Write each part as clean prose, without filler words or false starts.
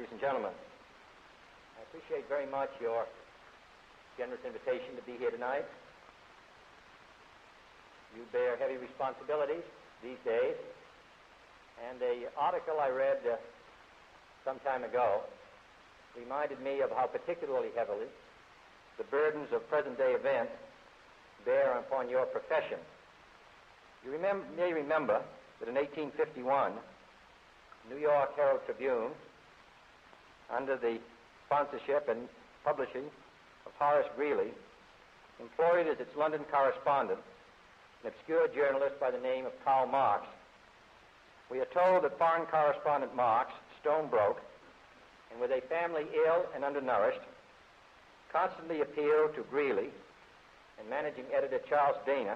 ladies and gentlemen. I appreciate very much your generous invitation to be here tonight. You bear heavy responsibilities these days, and an article I read some time ago reminded me of how particularly heavily the burdens of present-day events bear upon your profession. You may remember that in 1851, New York Herald Tribune, under the sponsorship and publishing of Horace Greeley, employed as its London correspondent an obscure journalist by the name of Karl Marx. We are told that foreign correspondent Marx, stone broke, and with a family ill and undernourished, constantly appealed to Greeley and managing editor Charles Dana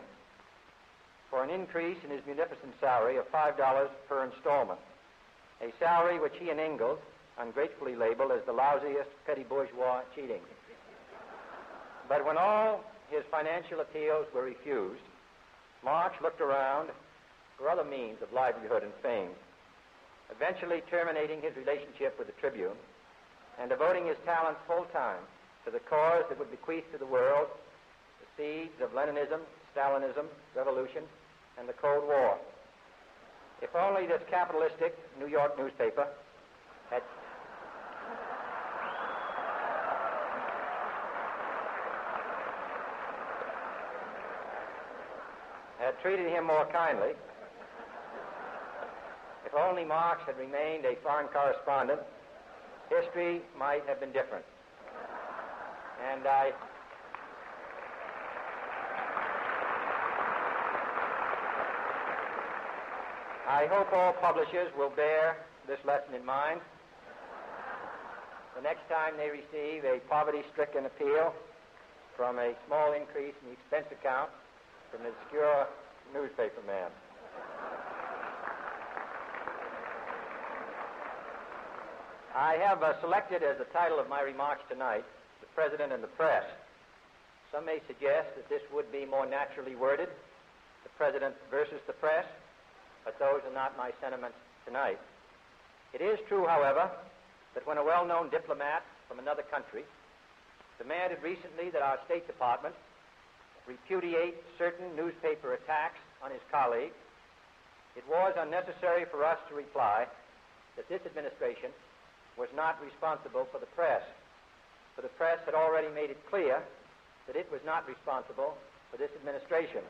for an increase in his munificent salary of $5 per installment, a salary which he and Ingalls ungratefully labeled as the lousiest petty bourgeois cheating. But when all his financial appeals were refused, Marx looked around for other means of livelihood and fame, eventually terminating his relationship with the Tribune and devoting his talents full-time to the cause that would bequeath to the world the seeds of Leninism, Stalinism, revolution, and the Cold War. If only this capitalistic New York newspaper had treated him more kindly, if only Marx had remained a foreign correspondent, history might have been different. And I hope all publishers will bear this lesson in mind the next time they receive a poverty-stricken appeal from a small increase in the expense account from an obscure newspaper man. I have selected as the title of my remarks tonight, The President and the Press. Some may suggest that this would be more naturally worded, the President versus the press, but those are not my sentiments tonight. It is true, however, that when a well-known diplomat from another country demanded recently that our State Department repudiate certain newspaper attacks on his colleague, it was unnecessary for us to reply that this administration was not responsible for the press, for the press had already made it clear that it was not responsible for this administration.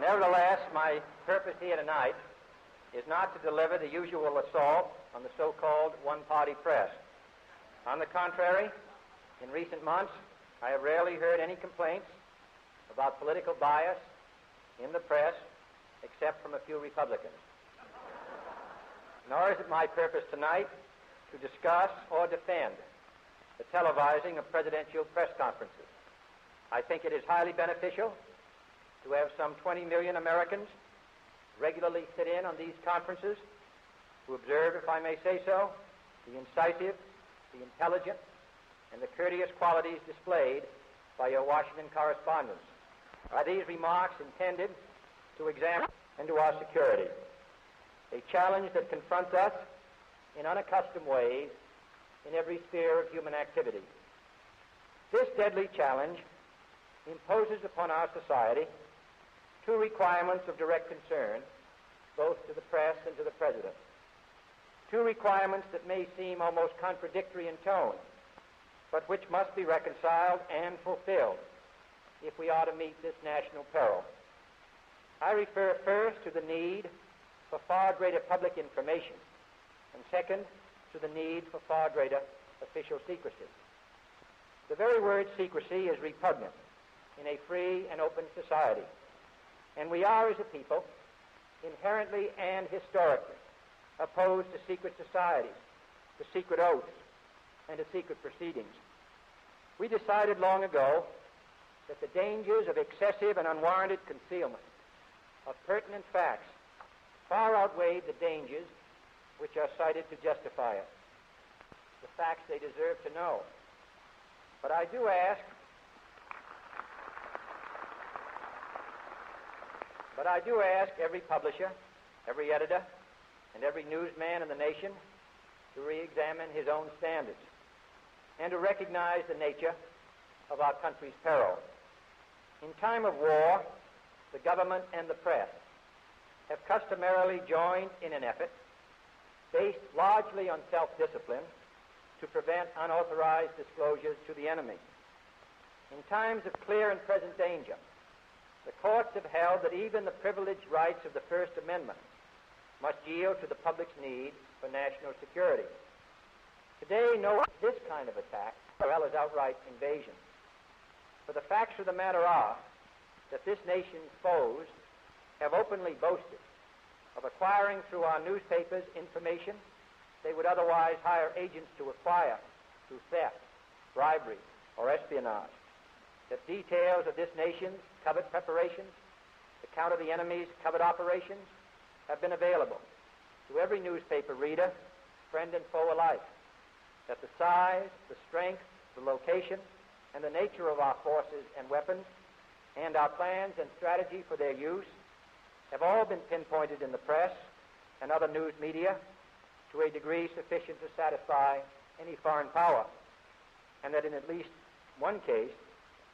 Nevertheless, my purpose here tonight is not to deliver the usual assault on the so-called one-party press. On the contrary, in recent months, I have rarely heard any complaints about political bias in the press except from a few Republicans. Nor is it my purpose tonight to discuss or defend the televising of presidential press conferences. I think it is highly beneficial to have some 20 million Americans regularly sit in on these conferences to observe, if I may say so, the incisive, the intelligent, and the courteous qualities displayed by your Washington correspondents. Are these remarks intended to examine into our security, a challenge that confronts us in unaccustomed ways in every sphere of human activity? This deadly challenge imposes upon our society two requirements of direct concern, both to the press and to the President. Two requirements that may seem almost contradictory in tone, but which must be reconciled and fulfilled if we are to meet this national peril. I refer first to the need for far greater public information, and second, to the need for far greater official secrecy. The very word secrecy is repugnant in a free and open society, and we are, as a people, inherently and historically opposed to secret societies, to secret oaths, and to secret proceedings. We decided long ago that the dangers of excessive and unwarranted concealment of pertinent facts far outweighed the dangers which are cited to justify it. The facts they deserve to know. But I do ask, But I do ask every publisher, every editor, and every newsman in the nation to re-examine his own standards and to recognize the nature of our country's peril. In time of war, the government and the press have customarily joined in an effort based largely on self-discipline to prevent unauthorized disclosures to the enemy. In times of clear and present danger, the courts have held that even the privileged rights of the First Amendment must yield to the public's need for national security. Today, no this kind of attack, as well as outright invasion. For the facts of the matter are that this nation's foes have openly boasted of acquiring through our newspapers information they would otherwise hire agents to acquire through theft, bribery, or espionage. That details of this nation's covert preparations to counter the enemy's covert operations have been available to every newspaper reader, friend and foe alike. That the size, the strength, the location, and the nature of our forces and weapons, and our plans and strategy for their use, have all been pinpointed in the press and other news media to a degree sufficient to satisfy any foreign power, and that in at least one case,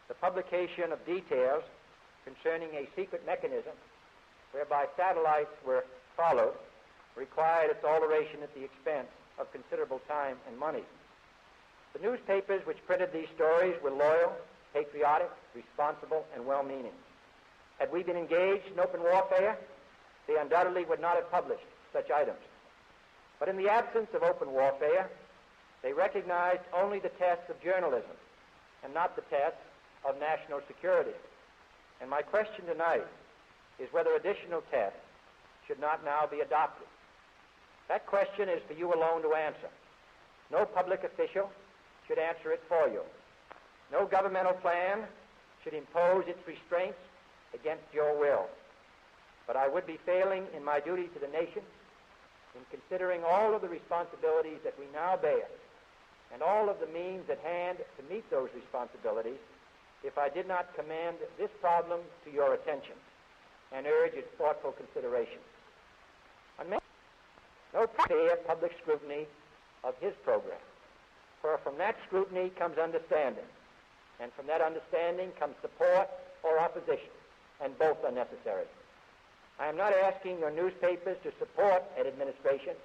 the publication of details concerning a secret mechanism whereby satellites were followed required its alteration at the expense of considerable time and money. The newspapers which printed these stories were loyal, patriotic, responsible, and well-meaning. Had we been engaged in open warfare, they undoubtedly would not have published such items. But in the absence of open warfare, they recognized only the tests of journalism and not the tests of national security. And my question tonight is whether additional tests should not now be adopted. That question is for you alone to answer. No public official should answer it for you. No governmental plan should impose its restraints against your will. But I would be failing in my duty to the nation in considering all of the responsibilities that we now bear and all of the means at hand to meet those responsibilities if I did not commend this problem to your attention and urge its thoughtful consideration. No fair public scrutiny of his program, for from that scrutiny comes understanding, and from that understanding comes support or opposition, and both are necessary. I am not asking your newspapers to support an administration,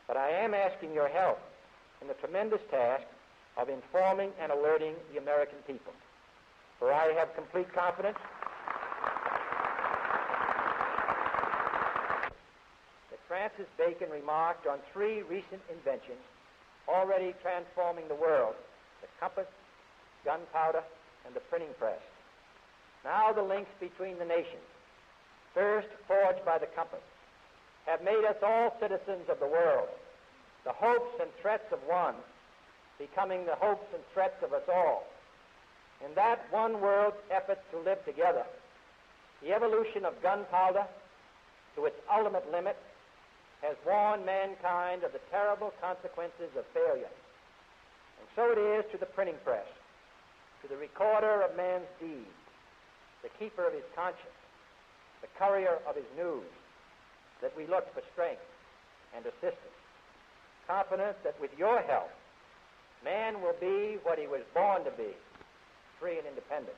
but I am asking your help in the tremendous task of informing and alerting the American people. For I have complete confidence that Francis Bacon remarked on three recent inventions already transforming the world: the compass, gunpowder, and the printing press. Now the links between the nations, first forged by the compass, have made us all citizens of the world, the hopes and threats of one becoming the hopes and threats of us all. In that one world's effort to live together, the evolution of gunpowder to its ultimate limit has warned mankind of the terrible consequences of failure. And so it is to the printing press, to the recorder of man's deeds, the keeper of his conscience, the courier of his news, that we look for strength and assistance, confident that with your help, man will be what he was born to be, free and independent.